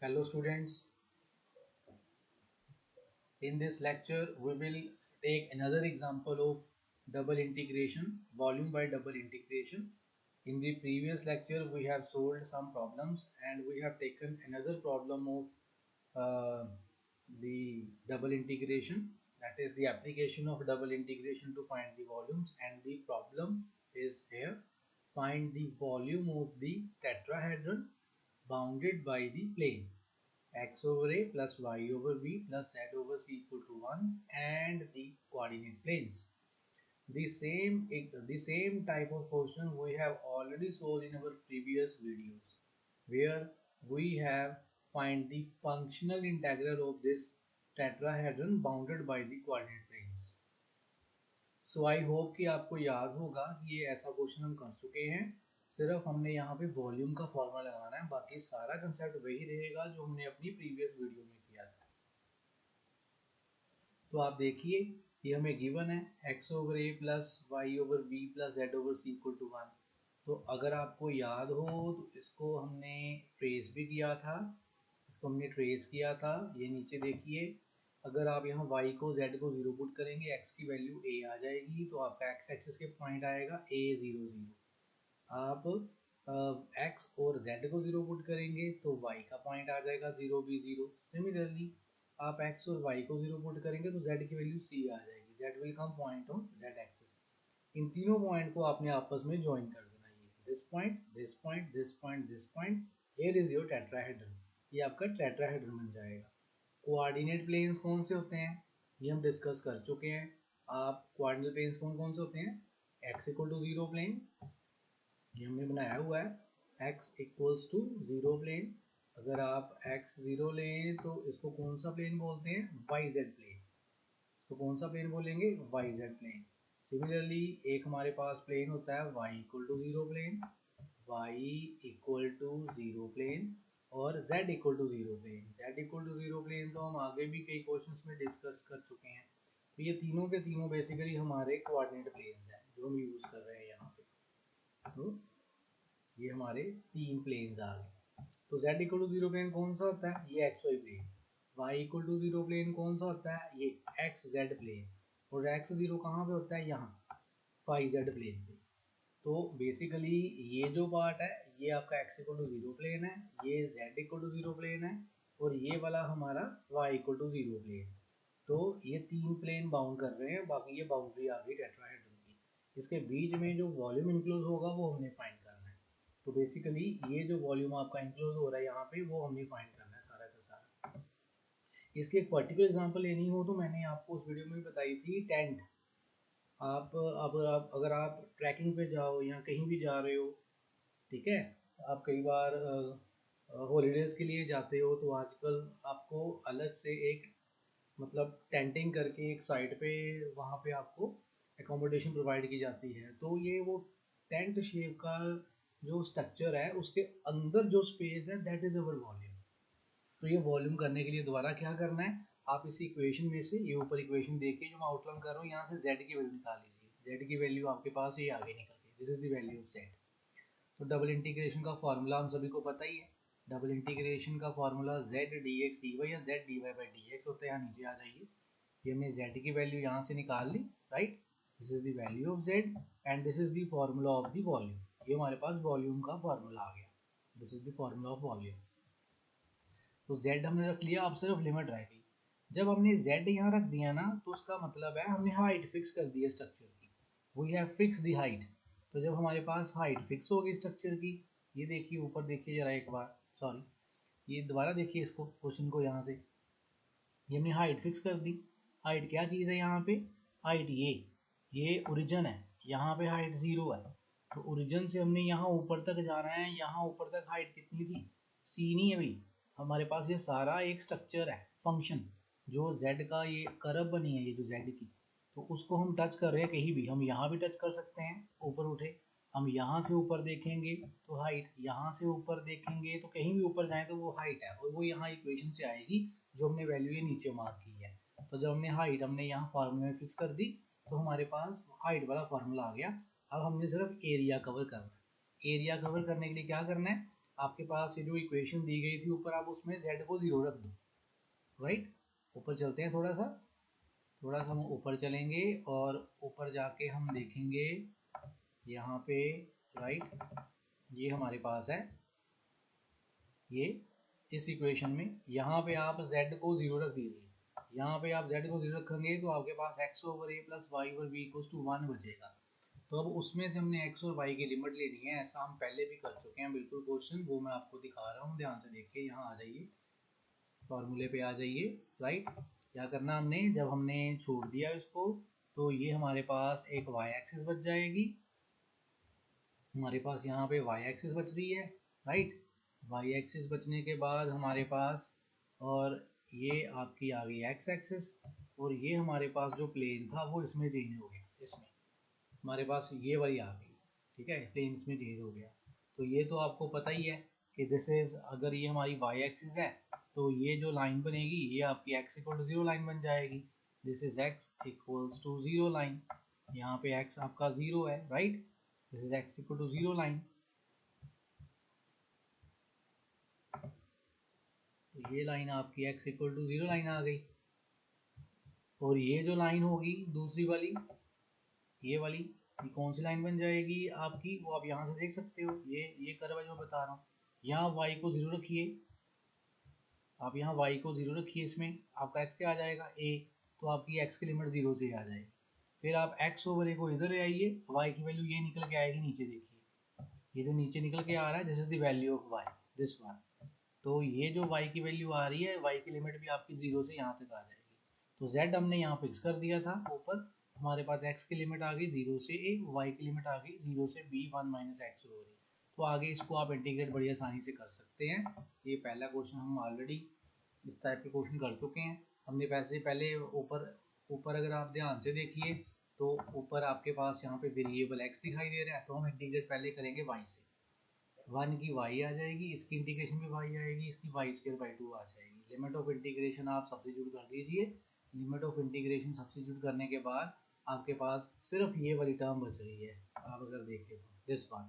Hello students, in this lecture we will take another example of double integration, volume by double integration. In the previous lecture we have solved some problems and we have taken another problem of the double integration, that is the application of double integration to find the volumes, and the problem is here: find the volume of the tetrahedron bounded by the plane x over a plus y over b plus z over c equal to 1 and the coordinate planes. The same type of question we have already solved in our previous videos, where we have find the functional integral of this tetrahedron bounded by the coordinate planes. So I hope कि आपको याद होगा कि ये ऐसा question हम कर चुके हैं। सिर्फ हमने यहाँ पे वॉल्यूम का फॉर्मूला लगाना है, बाकी सारा कंसेप्ट वही रहेगा जो हमने अपनी प्रीवियस वीडियो में किया था। तो आप देखिए ये हमें गिवन है x over a plus Y over B plus Z over C equal to 1। तो अगर आपको याद हो तो इसको हमने ट्रेस भी किया था, ये नीचे देखिए, अगर आप यहाँ y को z को 0 पुट करेंगे x की वैल्यू a आ जाएगी, तो आपका x एक्सिस के पॉइंट आएगा a 0 0। आप x और z को 0 पुट करेंगे तो y का पॉइंट आ जाएगा 0 b 0। सिमिलरली आप x और y को 0 पुट करेंगे तो z की वैल्यू c आ जाएगी, that will come point on z axis. इन तीनों पॉइंट को आपने आपस में ज्वाइन कर देना, ये this point this point this point this point, here is your tetrahedron. ये आपका टेट्राहेड्रन बन जाएगा। कोऑर्डिनेट प्लेन्स कौन से होते हैं ये हम डिस्कस कर चुके हैं। आप कोऑर्डिनेट प्लेन्स कौन कौन से होते हैं? x इक्वल टू 0 प्लेन, ये हमने बनाया हुआ है, x इक्वल्स टू 0 प्लेन। अगर आप x 0 लें तो इसको कौन सा प्लेन बोलते हैं? yz plane. इसको कौन सा प्लेन बोलेंगे? yz plane. सिमिलरली एक हमारे पास प्लेन होता है y equal to 0 plane, y equal to 0 plane और z equal to 0 plane. z equal to 0 plane तो हम आगे भी कई क्वेश्चंस में डिस्कस कर चुके हैं। तो ये तीनों के तीनों बेसिकली हमारे कोऑर्डिनेट प्लेन्स हैं जो हम यूज़ कर रहे हैं यहाँ पे। तो ये हमारे तीन प्लेन्स आ गए। तो z इक्वल टू 0 प्लेन कौन सा होता है? ये xy plane. y equal to 0 plane कौन सा होता है? ये xz प्लेन। और x 0 कहाँ पे होता है? यहाँ yz प्लेन पे। तो बेसिकली ये जो पार्ट है ये आपका x इक्वल टू 0 प्लेन है, ये z इक्वल टू 0 प्लेन है और ये वाला हमारा y इक्वल टू 0 प्लेन। तो ये तीन प्लेन बाउंड कर रहे हैं, बाकी ये बाउंड्री आ गई टेट्राहेड्रन की। इसके बीच में जो वॉल्यूम इंक्लोज होगा वो हमने फाइंड करना है। तो बेसिकली ये जो वॉल्यूम आपका इंक्लोज हो रहा है यहाँ पे वो हमने फाइंड करना है सारा का सारा। इसके एक पर्टिकुलर एग्जांपल लेनी हो तो मैंने आपको उस वीडियो में भी बताई थी, टेंट। आप अगर आप ट्रैकिंग पे जाओ या कहीं भी जा रहे हो, ठीक है, आप कई बार हॉलीडेज़ के लिए जाते हो तो आजकल आपको अलग से एक मतलब टेंटिंग करके एक साइट पे वहाँ पे आपको एकोमोडेशन प्रोवाइड की जाती है। तो ये वो टेंट शेप का जो स्ट्रक्चर है उसके अंदर जो स्पेस है दैट इज़ अवर वॉल्यूम। तो ये वॉल्यूम करने के लिए दोबारा क्या करना है, आप इस इक्वेशन में से, ये ऊपर इक्वेशन देखिए जो मैं आउटलाइन कर रहा हूँ, यहाँ से z की वैल्यू निकाल लीजिए। z की वैल्यू आपके पास ये आगे निकल गई, this is the value of z। तो डबल इंटीग्रेशन का फॉर्मूला हम सभी को पता ही है। डबल इंटीग्रेशन का फॉर्मूला z dx dy या z dy by dx होता है। यहाँ नीचे आ जाइए, ये हमने z की वैल्यू यहाँ से निकाल ली, right. This is the value of z and this is the formula of the volume. ये हमारे पास वॉल्यूम का फॉर्मूला आ गया, this is the formula of volume. तो z हमने रख लिया, अब सिर्फ लिमिट रह गई। जब हमने z यहाँ रख दिया ना तो उसका मतलब है हमने हाइट फिक्स कर दी है स्ट्रक्चर की, we have fix the height. तो जब हमारे पास हाइट फिक्स हो गई स्ट्रक्चर की, ये देखिए ऊपर देखिए जरा एक बार, सॉरी ये दोबारा देखिए इसको, क्वेश्चन को यहाँ से, ये हमने हाइट फिक्स कर दी। हाइट क्या चीज़ है यहाँ पे? हाइट ये ओरिजिन है, यहाँ पे हाइट 0 है। तो ओरिजिन से हमने यहाँ ऊपर तक जाना है, यहाँ ऊपर तक हाइट कितनी थी? c नहीं है भाई, हमारे पास ये सारा एक स्ट्रक्चर है, फंक्शन जो z का ये कर्व बनी है, ये जो z की, तो उसको हम टच कर रहे हैं कहीं भी। हम यहाँ भी टच कर सकते हैं, ऊपर उठे, हम यहाँ से ऊपर देखेंगे तो हाइट, यहाँ से ऊपर देखेंगे तो कहीं भी ऊपर जाए तो वो हाइट है, और वो यहाँ इक्वेशन से आएगी जो हमने वैल्यू ये नीचे मार्क की है। तो जब हमने हाइट हमने यहाँ फार्मूले में फिक्स कर दी तो हमारे पास हाइट वाला फार्मूला आ गया। अब हमने सिर्फ एरिया कवर करना है। एरिया कवर करने के लिए क्या करना है? आपके पास ये जो इक्वेशन दी गई थी ऊपर, आप उसमें z को 0 रख दो, राइट। ऊपर चलते हैं, थोड़ा सा हम ऊपर चलेंगे और ऊपर जाके हम देखेंगे यहाँ पे, राइट, ये हमारे पास है ये इस इक्वेशन में, यहाँ पे आप z को 0 रख दीजिए। यहाँ पे आप z को 0 रखेंगे तो आपके पास x over a plus Y over B equals to 1 बचेगा। तो अब उसमें से हमने x और y की लिमिट लेनी है। ऐसा हम पहले भी कर चुके हैं बिल्कुल क्वेश्चन, वो मैं आपको दिखा रहा हूँ, ध्यान से देखिए। यहाँ आ जाइए, फॉर्मूले पे आ जाइए, राइट। क्या करना हमने, जब हमने छोड़ दिया इसको तो ये हमारे पास एक y एक्सिस बच जाएगी, हमारे पास यहाँ पे y एक्सिस बच रही है, राइट। y एक्सिस बचने के बाद हमारे पास, और ये आपकी आ गई x एक्सिस, और ये हमारे पास जो प्लेन था वो इसमें चेंज हो गया, इसमें हमारे पास ये वाली आ गई, ठीक है, प्लेन इसमें चेंज हो गया। तो ये तो आपको पता ही है कि दिस इज, अगर ये हमारी y एक्सिस है तो ये जो लाइन बनेगी ये आपकी x इक्वल टू 0 लाइन बन जाएगी। This is x equals to 0 line, यहाँ पे x आपका 0 है, right. This is x equal to 0 line. तो ये लाइन आपकी x इक्वल टू 0 लाइन आ गई। और ये जो लाइन होगी दूसरी वाली, ये वाली, ये कौन सी लाइन बन जाएगी आपकी, वो आप यहाँ से देख सकते हो। ये कर्व है जो बता रहा हूँ। यहाँ y को 0 रखिए, आप यहाँ y को 0 रखिए, इसमें आपका x क्या आ जाएगा a, तो आपकी x की लिमिट 0 से आ जाएगी। फिर आप x ओवर a को इधर ले आइए, y की वैल्यू ये निकल के आएगी, नीचे देखिए, ये जो नीचे निकल के आ रहा है, this is the value of y, this one. तो ये जो y की वैल्यू आ रही है, y की लिमिट भी आपकी 0 से यहाँ तक आ जाएगी। तो z हमने यहाँ फिक्स कर दिया था ऊपर, हमारे पास x की लिमिट आ गई 0 से a, y की लिमिट आ गई 0 से b 1 minus x over a। तो आगे इसको आप इंटीग्रेट बड़ी आसानी से कर सकते हैं। ये पहला क्वेश्चन हम ऑलरेडी इस टाइप के क्वेश्चन कर चुके हैं। हमने वैसे पहले ऊपर अगर आप ध्यान से देखिए तो ऊपर आपके पास यहाँ पे वेरिएबल x दिखाई दे रहा है, तो हम इंटीग्रेट पहले करेंगे y से। 1 की y आ जाएगी, इसकी इंटीग्रेशन भी y आएगी, इसकी y स्क्वायर बाई 2 आ जाएगी। लिमिट ऑफ इंटीग्रेशन आप सब्स्टिट्यूट कर दीजिए। लिमिट ऑफ इंटीग्रेशन सब्स्टिट्यूट करने के बाद आपके पास सिर्फ ये वाली टर्म बच रही है। आप अगर देखें तो दिस वन,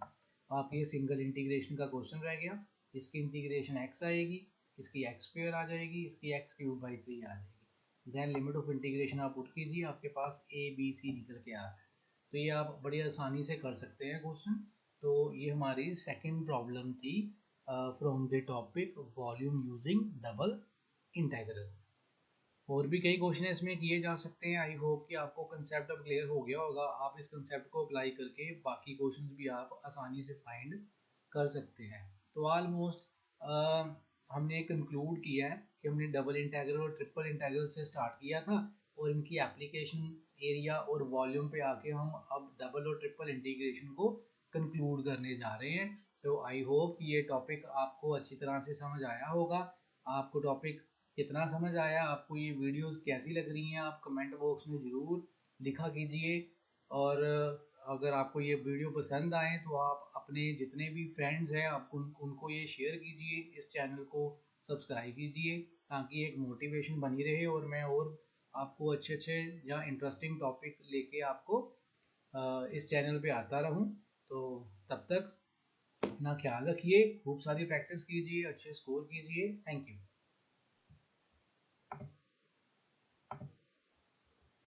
आप ये सिंगल इंटीग्रेशन का क्वेश्चन रह गया। इसकी इंटीग्रेशन x आएगी, इसकी x स्क्वायर आ जाएगी, इसकी x क्यूब बाई 3 आ जाएगी। देन लिमिट ऑफ इंटीग्रेशन आप पुट कीजिए, आपके पास a b c निकल के आ रहा है। तो ये आप बड़ी आसानी से कर सकते हैं क्वेश्चन। तो ये हमारी सेकंड प्रॉब्लम थी from the topic volume using double integral. और भी कई क्वेश्चन इसमें किए जा सकते हैं। आई होप कि आपको कंसेप्ट अब क्लियर हो गया होगा। आप इस कंसेप्ट को अप्लाई करके बाकी क्वेश्चंस भी आप आसानी से फाइंड कर सकते हैं। तो ऑलमोस्ट हमने कंक्लूड किया है कि हमने डबल इंटीग्रल और ट्रिपल इंटीग्रल से स्टार्ट किया था, और इनकी एप्लीकेशन, एरिया और वॉल्यूम पे आके हम अब डबल और ट्रिपल इंटीग्रेशन को कंक्लूड करने जा रहे हैं। तो आई होप कि ये टॉपिक आपको अच्छी तरह से समझ आया होगा। आपको टॉपिक कितना समझ आया, आपको ये वीडियोस कैसी लग रही हैं, आप कमेंट बॉक्स में ज़रूर लिखा कीजिए। और अगर आपको ये वीडियो पसंद आए तो आप अपने जितने भी फ्रेंड्स हैं आप उनको ये शेयर कीजिए, इस चैनल को सब्सक्राइब कीजिए, ताकि एक मोटिवेशन बनी रहे और मैं और आपको अच्छे अच्छे या इंटरेस्टिंग टॉपिक लेके आपको इस चैनल पे आता रहूं। तो तब तक अपना ख्याल रखिए, खूब सारी प्रैक्टिस कीजिए, अच्छे स्कोर कीजिए। Thank you.